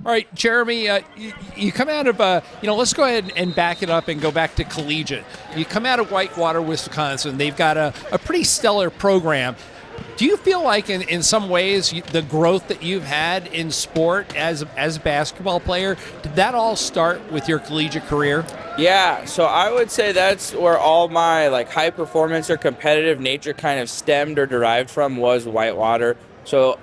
All right, Jeremy, you come out of, let's go ahead and back it up and go back to collegiate. You come out of Whitewater, Wisconsin. They've got a pretty stellar program. Do you feel like in some ways the growth that you've had in sport as a basketball player, did that all start with your collegiate career? Yeah, so I would say that's where all my high performance or competitive nature kind of stemmed or derived from, was Whitewater. So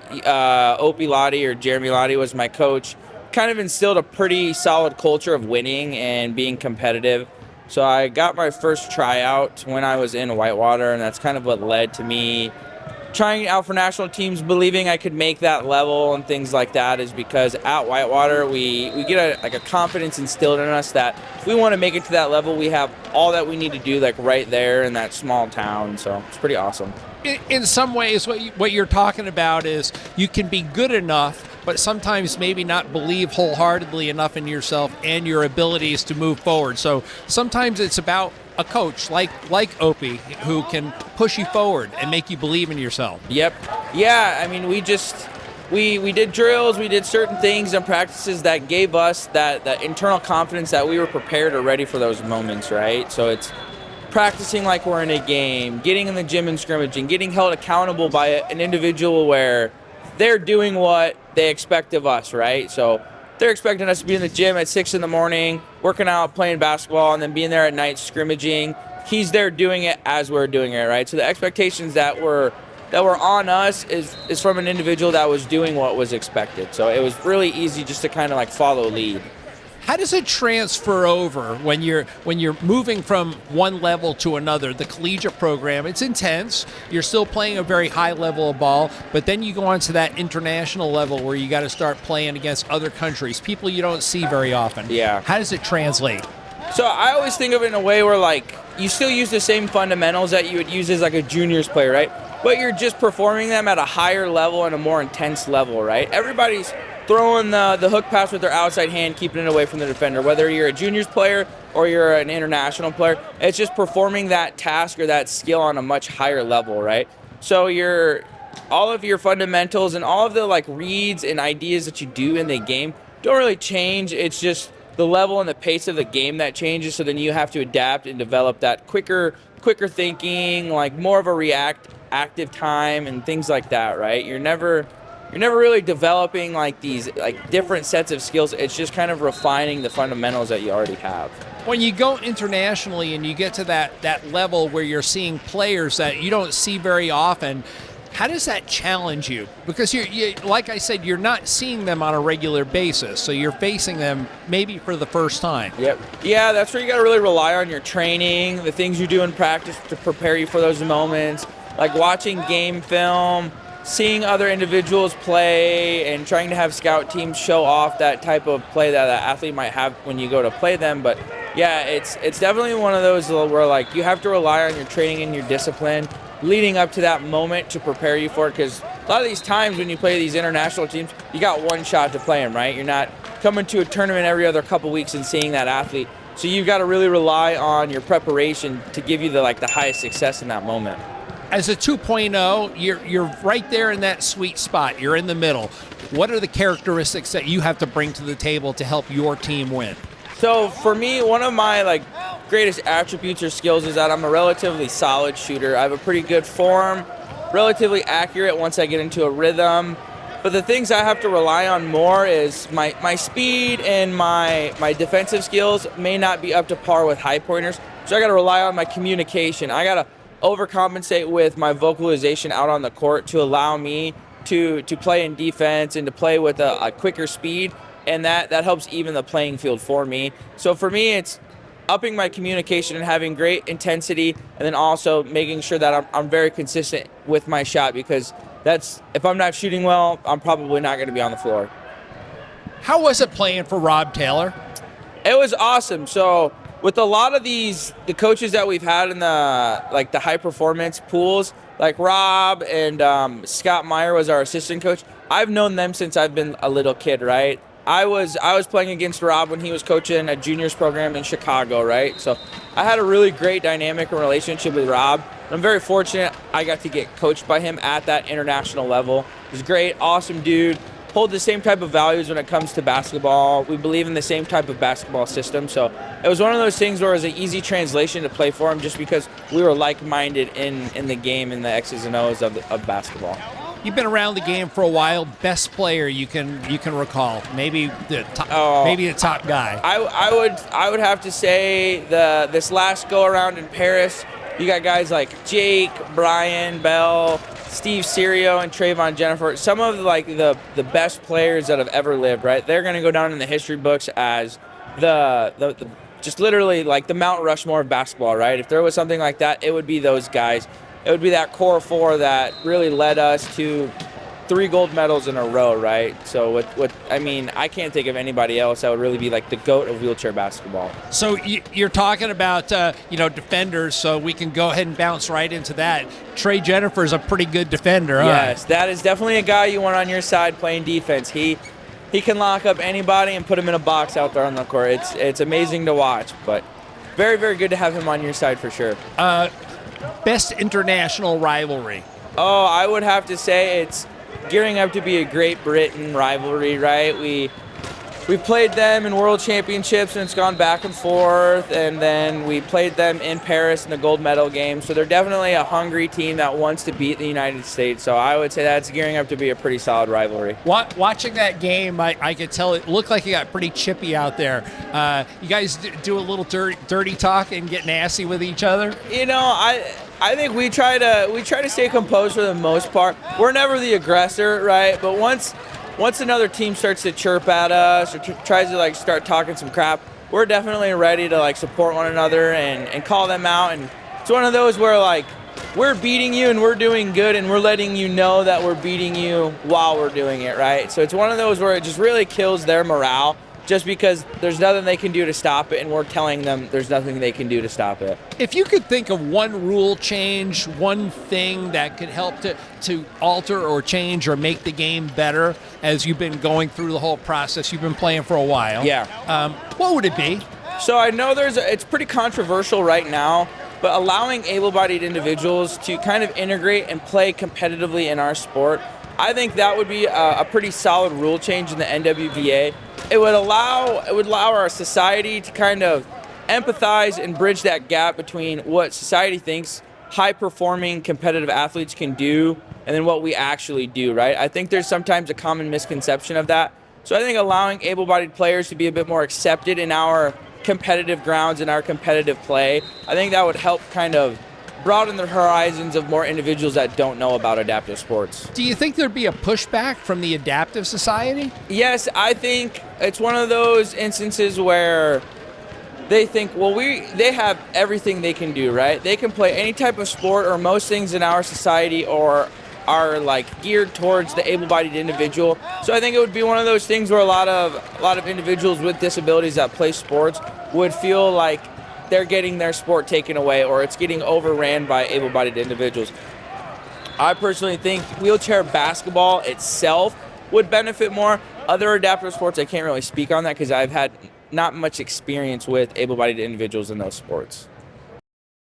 Opie Lottie, or Jeromie Lottie, was my coach. Kind of instilled a pretty solid culture of winning and being competitive. So I got my first tryout when I was in Whitewater, and that's kind of what led to me trying out for national teams, believing I could make that level and things like that, is because at Whitewater we get a confidence instilled in us that if we want to make it to that level, we have all that we need to do right there in that small town. So it's pretty awesome. In some ways, what you're talking about is you can be good enough, but sometimes maybe not believe wholeheartedly enough in yourself and your abilities to move forward. So sometimes it's about a coach like Opie who can push you forward and make you believe in yourself. Yep. Yeah, I mean, we did drills, we did certain things and practices that gave us that internal confidence that we were prepared or ready for those moments, right? So it's practicing like we're in a game, getting in the gym and scrimmaging, getting held accountable by an individual where they're doing what they expect of us, right? So they're expecting us to be in the gym at 6 in the morning, working out, playing basketball, and then being there at night scrimmaging. He's there doing it as we're doing it, right? So the expectations that were on us is from an individual that was doing what was expected. So it was really easy just to kind of follow lead. How does it transfer over when you're moving from one level to another? The collegiate program, it's intense. You're still playing a very high level of ball, but then you go on to that international level where you got to start playing against other countries, people you don't see very often. Yeah. How does it translate? So I always think of it in a way where you still use the same fundamentals that you would use as a juniors player, right? But you're just performing them at a higher level and a more intense level, right? Everybody's throwing the hook pass with their outside hand, keeping it away from the defender. Whether you're a juniors player or you're an international player, it's just performing that task or that skill on a much higher level, right? So all of your fundamentals and all of the reads and ideas that you do in the game don't really change. It's just the level and the pace of the game that changes. So then you have to adapt and develop that quicker thinking, more of a active time and things like that, right? You're never really developing these different sets of skills. It's just kind of refining the fundamentals that you already have. When you go internationally and you get to that level where you're seeing players that you don't see very often, how does that challenge you? Because you like I said, you're not seeing them on a regular basis, so you're facing them maybe for the first time. Yep. Yeah, that's where you got to really rely on your training, the things you do in practice to prepare you for those moments, like watching game film, seeing other individuals play, and trying to have scout teams show off that type of play that an athlete might have when you go to play them. But yeah, it's definitely one of those where you have to rely on your training and your discipline leading up to that moment to prepare you for it, because a lot of these times when you play these international teams, you got one shot to play them, right? You're not coming to a tournament every other couple weeks and seeing that athlete. So you've got to really rely on your preparation to give you the highest success in that moment. As a 2.0, you're right there in that sweet spot. You're in the middle. What are the characteristics that you have to bring to the table to help your team win? So for me, one of my greatest attributes or skills is that I'm a relatively solid shooter. I have a pretty good form, relatively accurate once I get into a rhythm. But the things I have to rely on more is my speed and my defensive skills may not be up to par with high pointers. So I got to rely on my communication. I got to overcompensate with my vocalization out on the court to allow me to play in defense and to play with a quicker speed, and that helps even the playing field for me. So for me, it's upping my communication and having great intensity, and then also making sure that I'm very consistent with my shot, because if I'm not shooting well, I'm probably not going to be on the floor. How was it playing for Rob Taylor? It was awesome. So with a lot of the coaches that we've had in the high performance pools, like Rob and Scott Meyer was our assistant coach. I've known them since I've been a little kid, right? I was playing against Rob when he was coaching a juniors program in Chicago, right? So I had a really great dynamic and relationship with Rob. I'm very fortunate I got to get coached by him at that international level. He's great, awesome dude. hold the same type of values when it comes to basketball. We believe in the same type of basketball system. So it was one of those things where it was an easy translation to play for them just because we were like-minded in the game, in the X's and O's of basketball. You've been around the game for a while. Best player you can recall? Maybe the top guy. I would have to say this last go around in Paris. You got guys like Jake, Brian, Bell, Steve Serio, and Trayvon Jennifer. Some of like the best players that have ever lived. Right, they're going to go down in the history books as the just literally like the Mount Rushmore of basketball. Right, if there was something like that, it would be those guys. It would be that core four that really led us to 3 gold medals in a row, right? So I can't think of anybody else that would really be like the GOAT of wheelchair basketball. So you're talking about defenders, so we can go ahead and bounce right into that. Trey Jennifer is a pretty good defender. Yes, that is definitely a guy you want on your side playing defense. He can lock up anybody and put him in a box out there on the court. It's amazing to watch, but very, very good to have him on your side for sure. Best international rivalry? Oh, I would have to say it's gearing up to be a Great Britain rivalry, right? We played them in World Championships, and it's gone back and forth, and then we played them in Paris in the gold medal game. So they're definitely a hungry team that wants to beat the United States. So I would say that's gearing up to be a pretty solid rivalry. Watching that game, I could tell it looked like it got pretty chippy out there. You guys do a little dirty talk and get nasty with each other? I think we try to stay composed for the most part. We're never the aggressor, right? But once another team starts to chirp at us or tries to like start talking some crap, we're definitely ready to like support one another and call them out. And it's one of those where like we're beating you and we're doing good and we're letting you know that we're beating you while we're doing it, right? So it's one of those where it just really kills their morale just because there's nothing they can do to stop it, and we're telling them there's nothing they can do to stop it. If you could think of one rule change, one thing that could help to alter or change or make the game better as you've been going through the whole process, you've been playing for a while. Yeah. What would it be? So I know it's pretty controversial right now, but allowing able-bodied individuals to kind of integrate and play competitively in our sport, I think that would be a pretty solid rule change in the NWBA. It would allow our society to kind of empathize and bridge that gap between what society thinks high-performing competitive athletes can do and then what we actually do, right? I think there's sometimes a common misconception of that. So I think allowing able-bodied players to be a bit more accepted in our competitive grounds and our competitive play, I think that would help kind of broaden the horizons of more individuals that don't know about adaptive sports. Do you think there'd be a pushback from the adaptive society? Yes, I think it's one of those instances where they think, well, they have everything they can do, right? They can play any type of sport, or most things in our society or are like geared towards the able-bodied individual. So I think it would be one of those things where a lot of individuals with disabilities that play sports would feel like they're getting their sport taken away or it's getting overran by able-bodied individuals. I personally think wheelchair basketball itself would benefit more. Other adaptive sports, I can't really speak on that because I've had not much experience with able-bodied individuals in those sports.